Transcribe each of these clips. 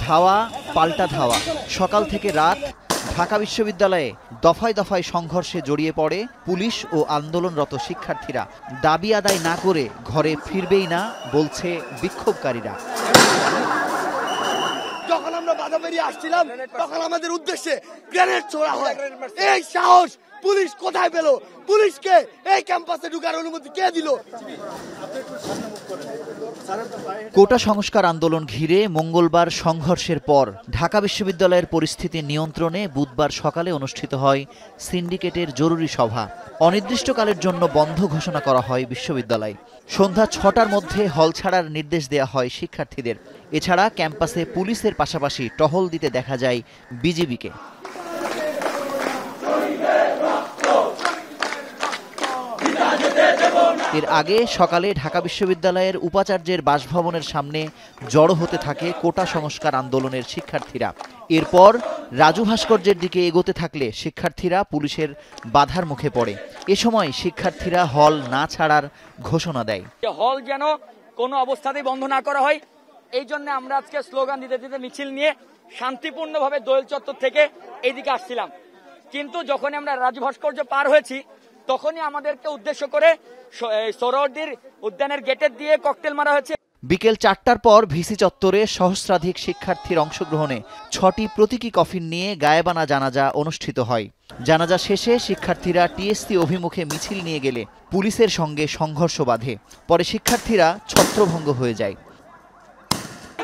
ধাওয়া পাল্টা ধাওয়া, সকাল থেকে রাত ঢাকা বিশ্ববিদ্যালয়ে দফায় দফায় সংঘর্ষে জড়িয়ে পড়ে পুলিশ ও আন্দোলনরত শিক্ষার্থীরা। দাবি আদায় না করে ঘরে ফিরবেই না বলছে বিক্ষোভকারীরা। যখন আমরা বাধা পেরিয়ে আসছিলাম তখন আমাদের উদ্দেশ্যে গ্রেনেড ছোড়া হয়। এই সাহস পুলিশ কোথায় পেল? পুলিশকে এই ক্যাম্পাসে ঢোকার অনুমতি কে দিল? কোটা সংস্কার আন্দোলন ঘিরে মঙ্গলবার সংঘর্ষের পর ঢাকা বিশ্ববিদ্যালয়ের পরিস্থিতি নিয়ন্ত্রণে বুধবার সকালে অনুষ্ঠিত হয় সিন্ডিকেটের জরুরি সভা। অনির্দিষ্টকালের জন্য বন্ধ ঘোষণা করা হয় বিশ্ববিদ্যালয়। সন্ধ্যা ৬টার মধ্যে হল ছাড়ার নির্দেশ দেওয়া হয় শিক্ষার্থীদের। এছাড়া ক্যাম্পাসে পুলিশের পাশাপাশি টহল দিতে দেখা যায় বিজিবিকে। এর আগে সকালে ঢাকা বিশ্ববিদ্যালয়ের উপাচার্যের বাসভবনের সামনে জড়ো হতে থাকে কোটা সংস্কার আন্দোলনের শিক্ষার্থীরা। এরপর রাজু ভাস্কর্যের দিকে এগোতে থাকলে শিক্ষার্থীরা পুলিশের বাধার মুখে পড়ে। এ সময় শিক্ষার্থীরা হল না ছাড়ার ঘোষণা দেয়। হল যেন কোনো অবস্থাতেই বন্ধ না করা হয়, এই জন্য আমরা আজকে স্লোগান দিতে দিতে মিছিল নিয়ে শান্তিপূর্ণভাবে দোয়েল চত্বর থেকে এইদিকে আসছিলাম। কিন্তু যখন আমরা রাজু ভাস্কর্য পার হয়েছি তখনই আমাদেরকে উদ্দেশ্য করে সোহরাওয়ার্দীর উদ্যানের গেটের দিয়ে ককটেল মারা হয়েছে। বিকেল ৪টার পর ভিসি চত্বরে সহস্রাধিক শিক্ষার্থীর অংশগ্রহণে ৬টি প্রতীকী কফিন নিয়ে গায়েবানা জানাজা অনুষ্ঠিত হয়। জানাজা শেষে শিক্ষার্থীরা টিএসসি অভিমুখে মিছিল নিয়ে গেলে পুলিশের সঙ্গে সংঘর্ষ বাধে। পরে শিক্ষার্থীরা ছত্রভঙ্গ হয়ে যায়।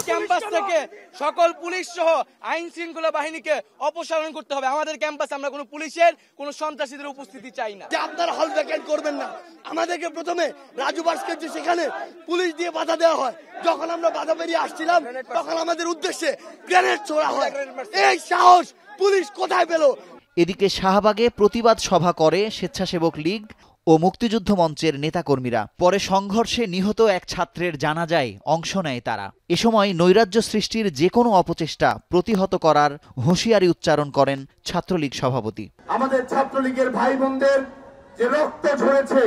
ক্যাম্পাস থেকে সকল পুলিশ সহ আইন শৃঙ্খলা বাহিনীকে অপসারণ করতে হবে। আমাদের ক্যাম্পাসে আমরা কোনো পুলিশের কোনো সন্ত্রাসীদের উপস্থিতি চাই না। আপনারা হল ভ্যাকেন্ট করবেন না। আমাদেরকে প্রথমে রাজু ভাস্কর্য সেখানে পুলিশ দিয়ে বাধা দেওয়া হয়। যখন আমরা বাধা পেরিয়ে আসছিলাম তখন আমাদের উদ্দেশ্যে গ্রেনেড ছোড়া হয়। এই সাহস পুলিশ কোথায় পেল? এদিকে শাহবাগে প্রতিবাদ সভা করে স্বেচ্ছাসেবক লীগ ও মুক্তিযুদ্ধ মঞ্চের নেতাকর্মীরা। পরে সংঘর্ষে নিহত এক ছাত্রের জানাজায় অংশ নেয় তারা। এ সময় নৈরাজ্য সৃষ্টির যে কোনো অপচেষ্টা প্রতিহত করার হুঁশিয়ারি উচ্চারণ করেন ছাত্রলীগ সভাপতি। আমাদের ছাত্রলীগের ভাই বোনদের যে রক্ত ঝরেছে,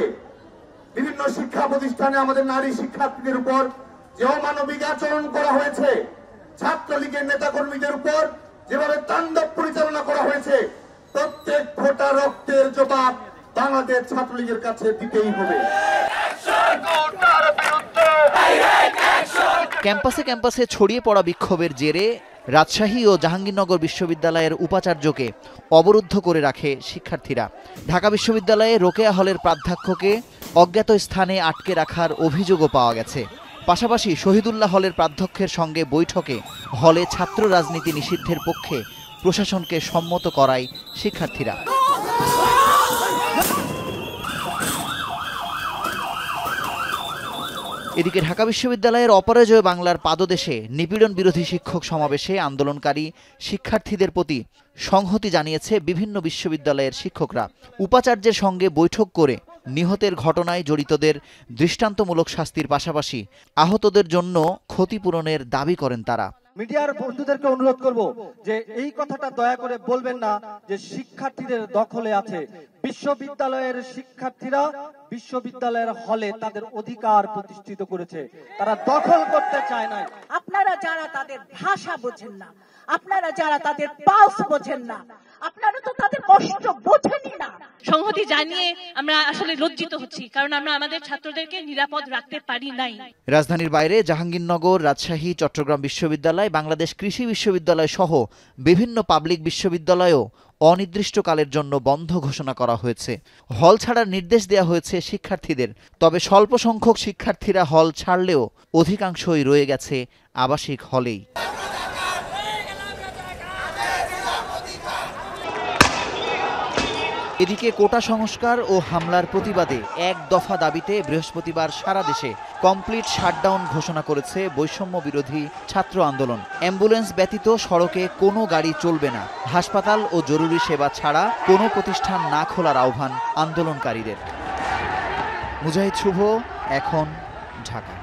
বিভিন্ন শিক্ষা প্রতিষ্ঠানে আমাদের নারী শিক্ষার্থীদের উপর যে অমানবিক আচরণ করা হয়েছে, ছাত্রলীগের নেতাকর্মীদের উপর যেভাবে তাণ্ডব পরিচালনা করা হয়েছে, প্রত্যেক ফোঁটা রক্তের জবাব বাংলাদেশ ছাত্রলীগের কাছে দিতেই হবে। ক্যাম্পাসে ক্যাম্পাসে ছড়িয়ে পড়া বিক্ষোভের জেরে রাজশাহী ও জাহাঙ্গীরনগর বিশ্ববিদ্যালয়ের উপাচার্যকে অবরুদ্ধ করে রাখে শিক্ষার্থীরা। ঢাকা বিশ্ববিদ্যালয়ে রোকেয়া হলের প্রাধ্যক্ষকে অজ্ঞাত স্থানে আটকে রাখার অভিযোগও পাওয়া গেছে। পাশাপাশি শহীদুল্লাহ হলের প্রাধ্যক্ষের সঙ্গে বৈঠকে হলে ছাত্র রাজনীতি নিষিদ্ধের পক্ষে প্রশাসনকে সম্মত করায় শিক্ষার্থীরা। এদিকে ঢাকা বিশ্ববিদ্যালয়ের অপরাজয় বাংলার পাদদেশে নিপীড়ন বিরোধী শিক্ষক সমাবেশে আন্দোলনকারী শিক্ষার্থীদের প্রতি সংহতি জানিয়েছে বিভিন্ন বিশ্ববিদ্যালয়ের শিক্ষকরা। উপাচার্যের সঙ্গে বৈঠক করে নিহতের ঘটনায় জড়িতদের দৃষ্টান্তমূলক শাস্তির পাশাপাশি আহতদের জন্য ক্ষতিপূরণের দাবি করেন তারা। মিডিয়ার বন্ধুদেরকে অনুরোধ করব যে এই কথাটা দয়া করে বলবেন না যে শিক্ষার্থীদের দখলে আছে। বিশ্ববিদ্যালয়ের শিক্ষার্থীরা বিশ্ববিদ্যালয়ের হলে তাদের অধিকার প্রতিষ্ঠিত করেছে, তারা দখল করতে চায় না। আপনারা যারা তাদের ভাষা বোঝেন না, আপনারা যারা তাদের পালস বোঝেন না, আপনারা তো তাদের কষ্ট বোঝেনই না। সংহতি জানিয়ে আমরা আসলে লজ্জিত হচ্ছি, কারণ আমরা আমাদের ছাত্রদেরকে নিরাপদ রাখতে পারি নাই। রাজধানীর বাইরে জাহাঙ্গীরনগর, রাজশাহী, চট্টগ্রাম বিশ্ববিদ্যালয়, বাংলাদেশ কৃষি বিশ্ববিদ্যালয় সহ বিভিন্ন পাবলিক বিশ্ববিদ্যালয়েও অনির্দিষ্টকালের জন্য বন্ধ ঘোষণা করা হয়েছে। হল ছাড়ার নির্দেশ দেওয়া হয়েছে শিক্ষার্থীদের। তবে স্বল্প সংখ্যক শিক্ষার্থীরা হল ছাড়লেও অধিকাংশই রয়ে গেছে আবাসিক হলেই। এদিকে কোটা সংস্কার ও হামলার প্রতিবাদে এক দফা দাবিতে বৃহস্পতিবার সারা দেশে কমপ্লিট শাটডাউন ঘোষণা করেছে বৈষম্য বিরোধী ছাত্র আন্দোলন। অ্যাম্বুলেন্স ব্যতীত সড়কে কোনো গাড়ি চলবে না। হাসপাতাল ও জরুরি সেবা ছাড়া কোনো প্রতিষ্ঠান না খোলার আহ্বান আন্দোলনকারীদের। মুজাহিদ শুভ, এখন, ঢাকা।